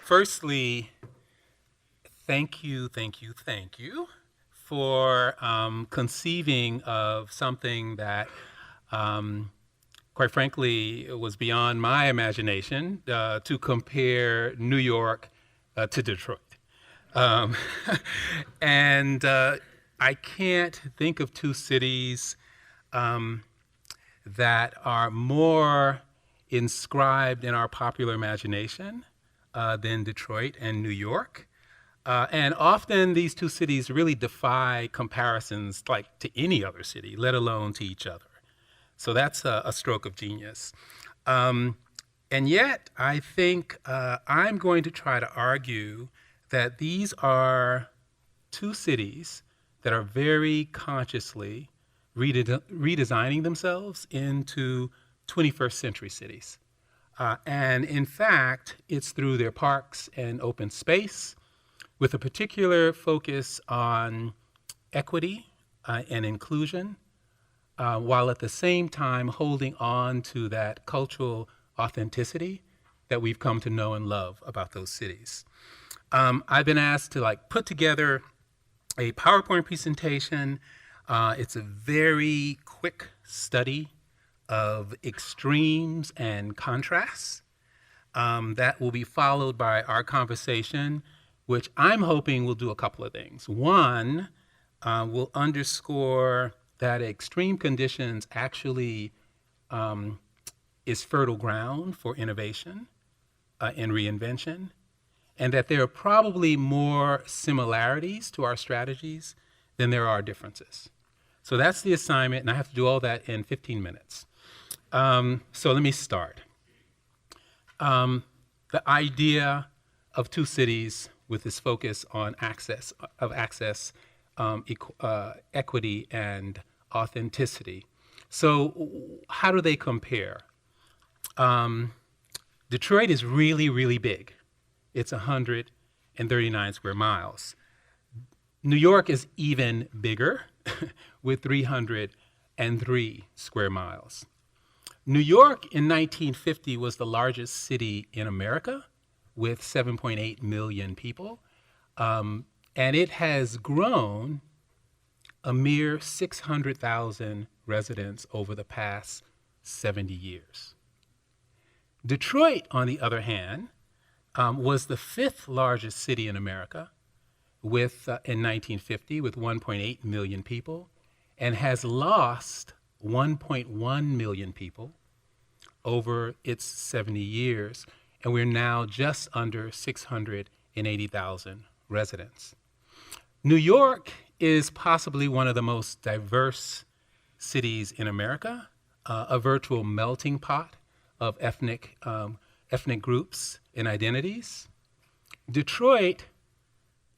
Firstly, thank you for conceiving of something that, quite frankly, was beyond my imagination to compare New York to Detroit. Um, and I can't think of two cities that are more inscribed in our popular imagination than Detroit and New York. And often these two cities really defy comparisons like to any other city, let alone to each other. So that's a stroke of genius. And yet, I think I'm going to try to argue that these are two cities that are very consciously redesigning themselves into 21st century cities. And in fact, it's through their parks and open space, with a particular focus on equity and inclusion, while at the same time holding on to that cultural authenticity that we've come to know and love about those cities. I've been asked to put together a PowerPoint presentation. It's a very quick study of extremes and contrasts that will be followed by our conversation, which I'm hoping will do a couple of things. One, will underscore that extreme conditions actually is fertile ground for innovation and reinvention, and that there are probably more similarities to our strategies than there are differences. So that's the assignment, and I have to do all that in 15 minutes. So let me start. The idea of two cities with this focus on access, equity, and authenticity. So how do they compare? Detroit is really, really big. It's 139 square miles. New York is even bigger with 303 square miles. New York in 1950 was the largest city in America with 7.8 million people. And it has grown a mere 600,000 residents over the past 70 years. Detroit, on the other hand, was the fifth largest city in America with, in 1950 with 1.8 million people, and has lost 1.1 million people over its 70 years, and we're now just under 680,000 residents. New York is possibly one of the most diverse cities in America, a virtual melting pot of ethnic groups and identities. Detroit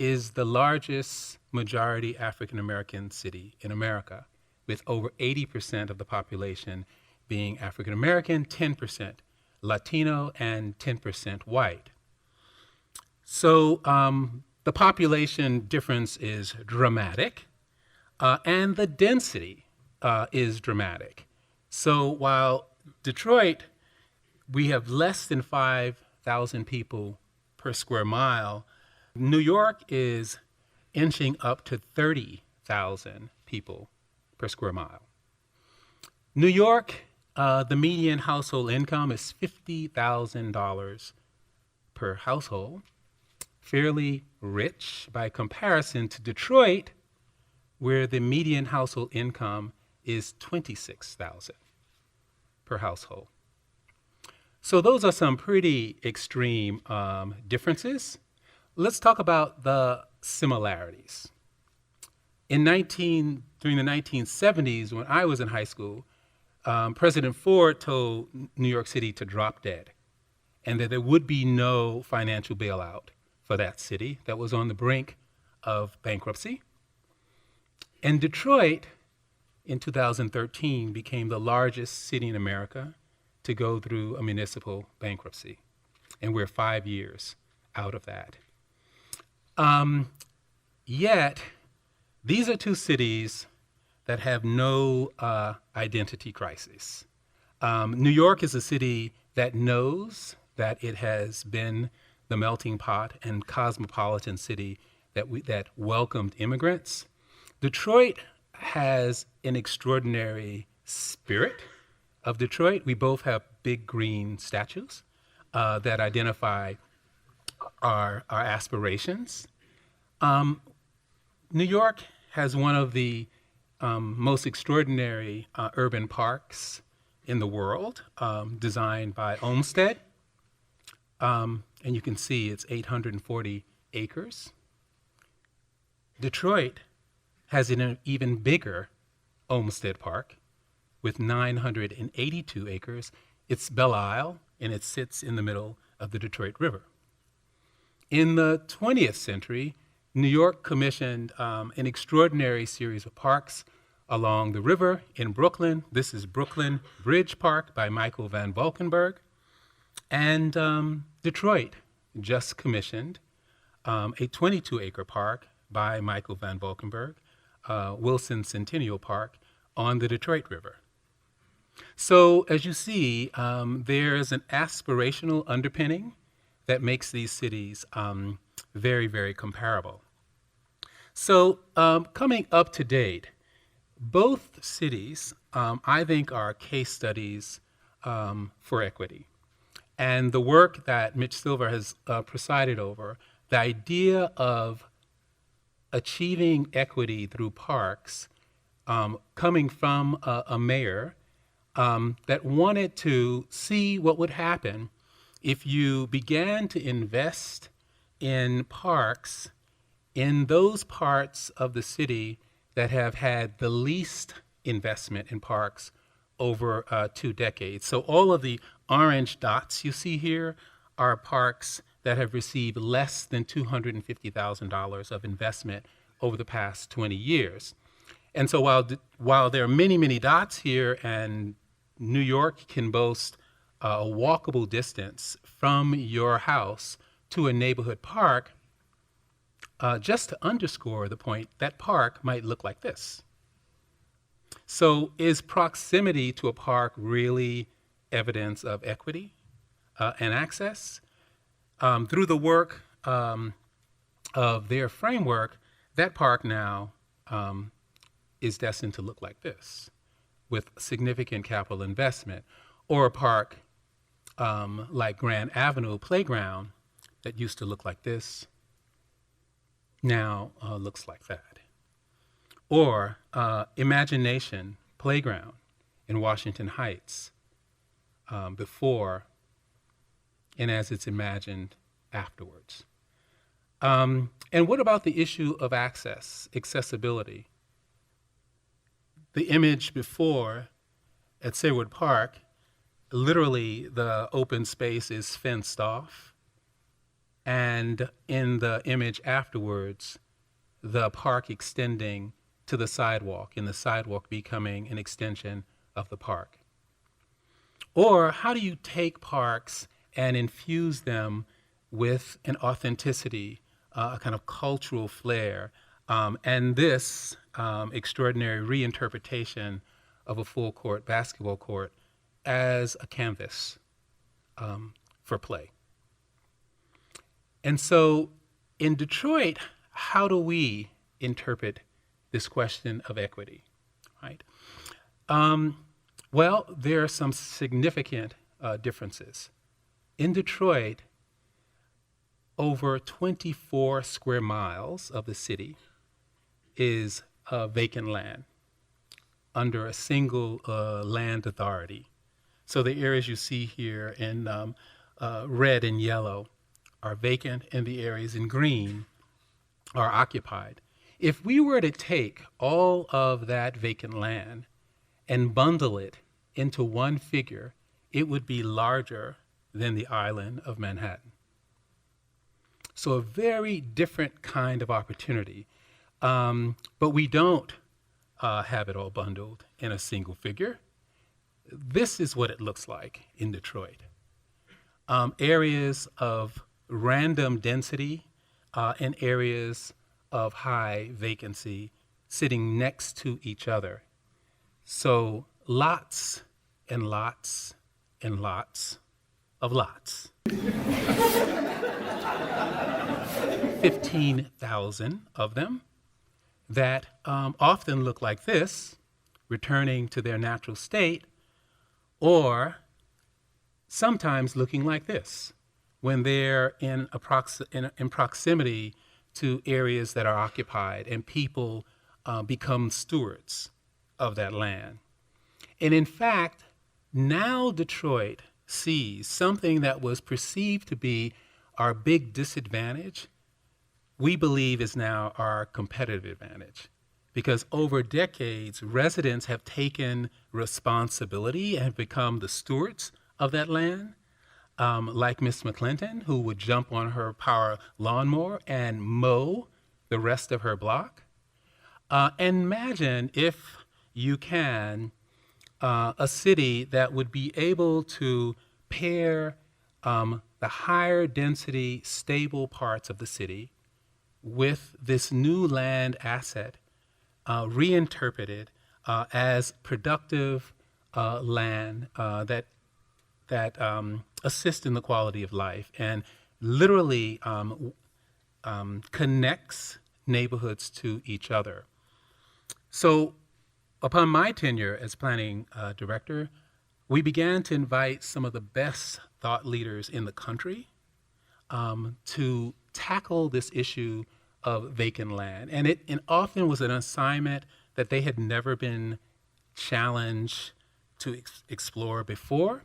is the largest majority African American city in America, with over 80% of the population being African American, 10% Latino, and 10% white. So the population difference is dramatic, and the density is dramatic. So while Detroit, we have less than 5,000 people per square mile, New York is inching up to 30,000 people per square mile. New York, the median household income is $50,000 per household, fairly rich by comparison to Detroit, where the median household income is $26,000 per household. So those are some pretty extreme differences. Let's talk about the similarities. During the 1970s, when I was in high school, President Ford told New York City to drop dead, and that there would be no financial bailout for that city that was on the brink of bankruptcy. And Detroit, in 2013, became the largest city in America to go through a municipal bankruptcy. And we're 5 years out of that. Yet, these are two cities that have no identity crisis. New York is a city that knows that it has been the melting pot and cosmopolitan city that welcomed immigrants. Detroit has an extraordinary spirit of Detroit. We both have big green statues that identify our aspirations. New York has one of the most extraordinary urban parks in the world, designed by Olmsted. And you can see it's 840 acres. Detroit has an even bigger Olmsted Park with 982 acres. It's Belle Isle, and it sits in the middle of the Detroit River. In the 20th century, New York commissioned an extraordinary series of parks along the river in Brooklyn. This is Brooklyn Bridge Park by Michael Van Valkenburg. And Detroit just commissioned a 22-acre park by Michael Van Valkenburg, Wilson Centennial Park on the Detroit River. So as you see, there's an aspirational underpinning that makes these cities very, very comparable. So coming up to date, both cities, I think, are case studies for equity. And the work that Mitch Silver has presided over, the idea of achieving equity through parks, coming from a mayor that wanted to see what would happen if you began to invest in parks in those parts of the city that have had the least investment in parks over 2 decades. So all of the orange dots you see here are parks that have received less than $250,000 of investment over the past 20 years. And so while there are many, many dots here, and New York can boast a walkable distance from your house to a neighborhood park, just to underscore the point, that park might look like this. So is proximity to a park really evidence of equity and access? Through the work of their framework, that park now is destined to look like this, with significant capital investment. Or a park like Grand Avenue Playground that used to look like this, now looks like that. Or Imagination Playground in Washington Heights, before and as it's imagined afterwards. And what about the issue of accessibility? The image before at Saywood Park, literally the open space is fenced off. And in the image afterwards, the park extending to the sidewalk, and the sidewalk becoming an extension of the park. Or how do you take parks and infuse them with an authenticity, a kind of cultural flair, and this extraordinary reinterpretation of a full court basketball court as a canvas for play? And so in Detroit, how do we interpret this question of equity, right? Well, there are some significant differences. In Detroit, over 24 square miles of the city is vacant land under a single land authority. So the areas you see here in red and yellow are vacant, and the areas in green are occupied. If we were to take all of that vacant land and bundle it into one figure, it would be larger than the island of Manhattan. So a very different kind of opportunity. But we don't have it all bundled in a single figure. This is what it looks like in Detroit. Areas of random density and areas of high vacancy sitting next to each other. So lots and lots and lots of lots. 15,000 of them that often look like this, returning to their natural state, or sometimes looking like this when they're in proximity to areas that are occupied and people become stewards of that land. And in fact, now Detroit sees something that was perceived to be our big disadvantage, we believe is now our competitive advantage. Because over decades, residents have taken responsibility and have become the stewards of that land, like Miss McClinton, who would jump on her power lawnmower and mow the rest of her block. And imagine, if you can, a city that would be able to pair the higher density, stable parts of the city with this new land asset, reinterpreted as productive land that assist in the quality of life and literally connects neighborhoods to each other. So upon my tenure as planning director, we began to invite some of the best thought leaders in the country to tackle this issue of vacant land. And it often was an assignment that they had never been challenged to explore before,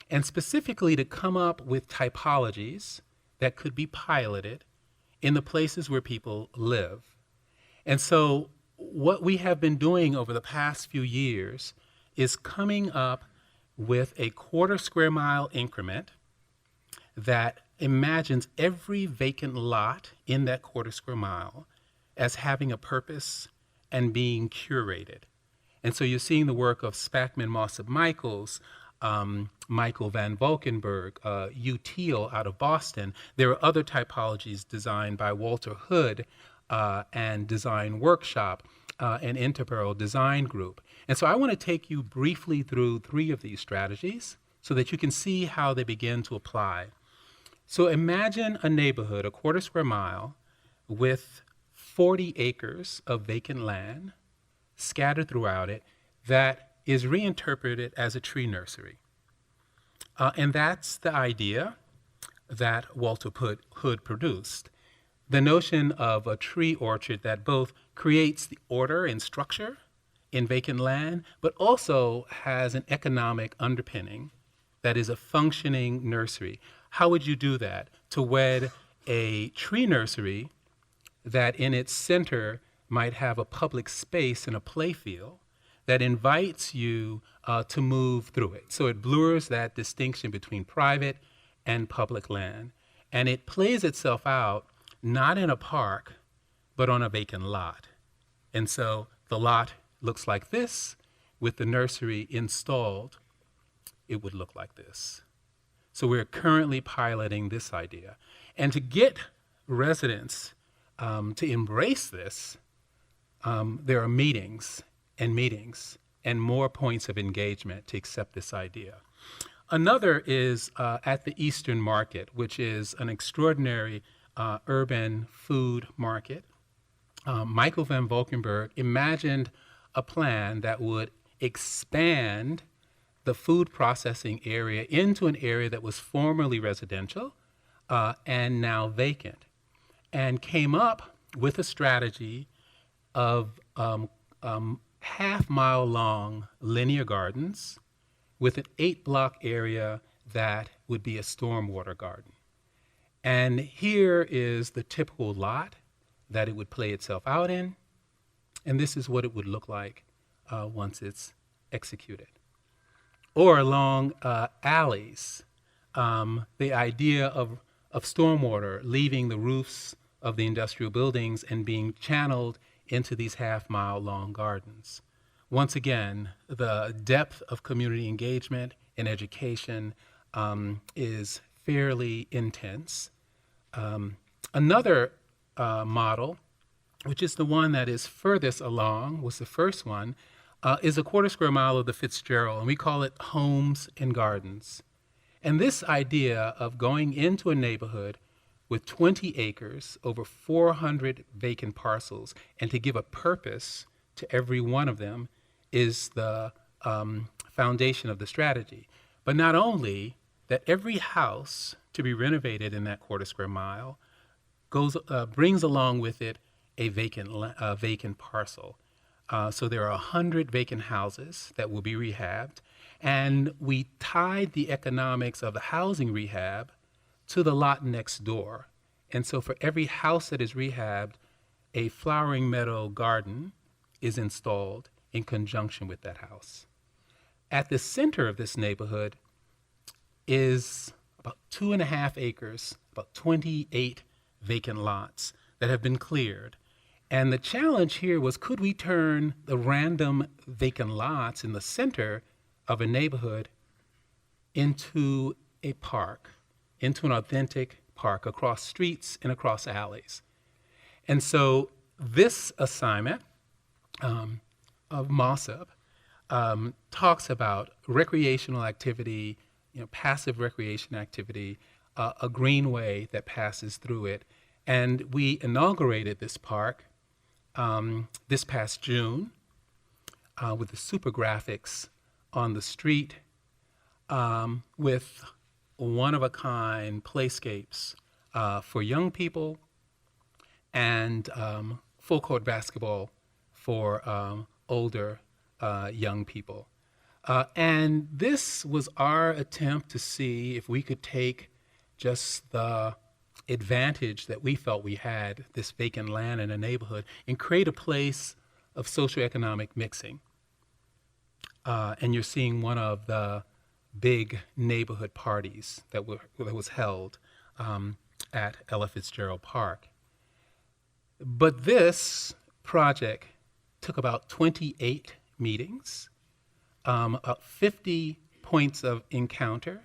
and specifically to come up with typologies that could be piloted in the places where people live. And so what we have been doing over the past few years is coming up with a quarter square mile increment that imagines every vacant lot in that quarter square mile as having a purpose and being curated. And so you're seeing the work of Spackman Mossop Michaels, Michael Van Valkenburg, Teal out of Boston. There are other typologies designed by Walter Hood and Design Workshop, an Interborough Design Group. And so I want to take you briefly through 3 of these strategies so that you can see how they begin to apply. So imagine a neighborhood, a quarter square mile, with 40 acres of vacant land scattered throughout it that is reinterpreted as a tree nursery. And that's the idea that Walter Hood produced. The notion of a tree orchard that both creates the order and structure in vacant land, but also has an economic underpinning that is a functioning nursery. How would you do that? To wed a tree nursery that in its center might have a public space and a playfield that invites you to move through it. So it blurs that distinction between private and public land. And it plays itself out not in a park, but on a vacant lot. And so the lot looks like this. With the nursery installed, it would look like this. So we're currently piloting this idea. And to get residents to embrace this, there are meetings and more points of engagement to accept this idea. Another is at the Eastern Market, which is an extraordinary urban food market. Michael Van Valkenburg imagined a plan that would expand the food processing area into an area that was formerly residential and now vacant, and came up with a strategy of half-mile long linear gardens with an 8-block area that would be a stormwater garden. And here is the typical lot that it would play itself out in, and this is what it would look like once it's executed. Or along alleys, the idea of stormwater leaving the roofs of the industrial buildings and being channeled into these half-mile long gardens. Once again, the depth of community engagement and education is fairly intense. Another model, which is the one that is furthest along, was the first one, is a quarter square mile of the Fitzgerald, and we call it Homes and Gardens. And this idea of going into a neighborhood with 20 acres, over 400 vacant parcels, and to give a purpose to every one of them is the foundation of the strategy. But not only that, every house to be renovated in that quarter square mile brings along with it a vacant parcel. So there are 100 vacant houses that will be rehabbed, and we tied the economics of the housing rehab to the lot next door. And so for every house that is rehabbed, a flowering meadow garden is installed in conjunction with that house. At the center of this neighborhood is about 2.5 acres, about 28 vacant lots that have been cleared. And the challenge here was, could we turn the random vacant lots in the center of a neighborhood into a park, into an authentic park across streets and across alleys? And so this assignment of MOSSUP talks about recreational activity, passive recreation activity, a greenway that passes through it. And we inaugurated this park this past June with the super graphics on the street, with one-of-a-kind playscapes for young people and full court basketball for older young people. And this was our attempt to see if we could take just the advantage that we felt we had, this vacant land in a neighborhood, and create a place of socioeconomic mixing. And you're seeing one of the big neighborhood parties that was held at Ella Fitzgerald Park. But this project took about 28 meetings, about 50 points of encounter,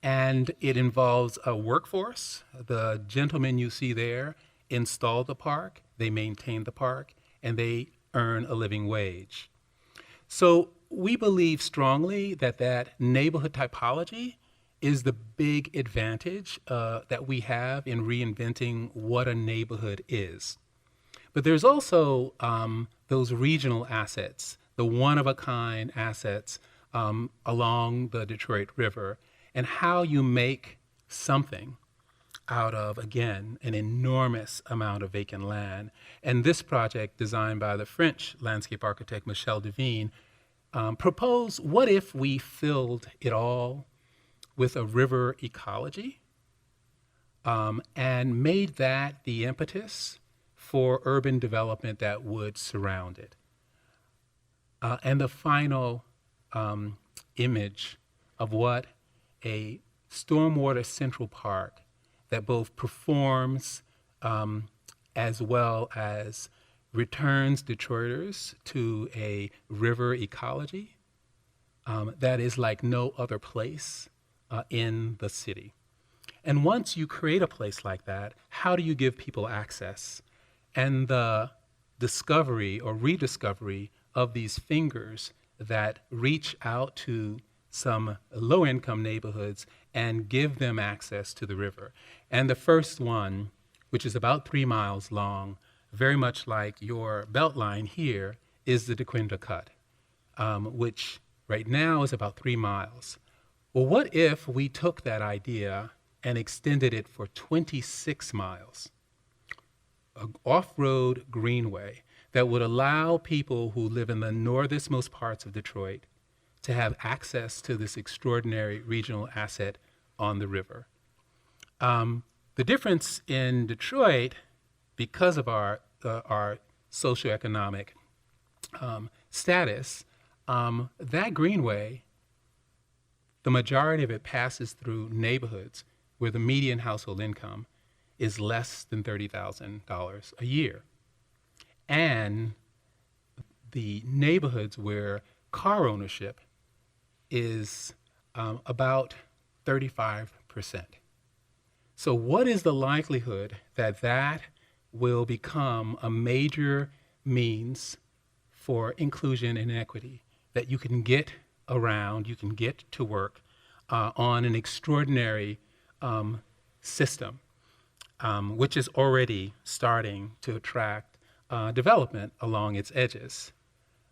and it involves a workforce. The gentlemen you see there install the park, they maintain the park, and they earn a living wage. So we believe strongly that neighborhood typology is the big advantage that we have in reinventing what a neighborhood is. But there's also those regional assets, the one-of-a-kind assets along the Detroit River, and how you make something out of, again, an enormous amount of vacant land. And this project, designed by the French landscape architect Michel Devine, proposed, what if we filled it all with a river ecology and made that the impetus for urban development that would surround it. And the final image of what a stormwater central park that both performs as well as returns Detroiters to a river ecology that is like no other place in the city. And once you create a place like that, how do you give people access? And the discovery or rediscovery of these fingers that reach out to some low-income neighborhoods and give them access to the river. And the first one, which is about 3 miles long, very much like your Beltline here, is the DeQuinta Cut, which right now is about 3 miles. Well, what if we took that idea and extended it for 26 miles? An off-road greenway that would allow people who live in the northernmost parts of Detroit to have access to this extraordinary regional asset on the river. The difference in Detroit, because of our socioeconomic status, that greenway, the majority of it passes through neighborhoods where the median household income is less than $30,000 a year. And the neighborhoods where car ownership is about 35%. So what is the likelihood that that will become a major means for inclusion and equity, that you can get around, you can get to work on an extraordinary system which is already starting to attract development along its edges.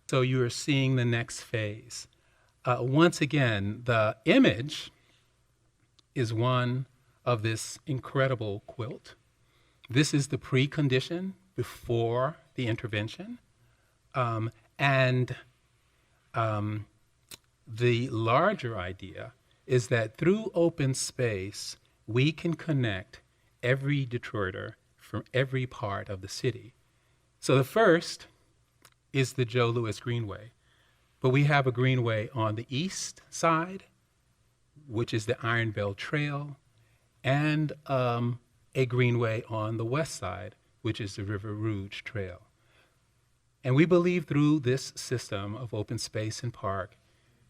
So you are seeing the next phase. Once again, the image is one of this incredible quilt. This is the precondition before the intervention. The larger idea is that through open space, we can connect every Detroiter from every part of the city. So the first is the Joe Louis Greenway. But we have a greenway on the east side, which is the Iron Belt Trail, and a greenway on the west side, which is the River Rouge Trail. And we believe through this system of open space and park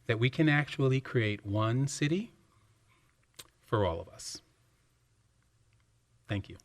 that we can actually create one city for all of us. Thank you.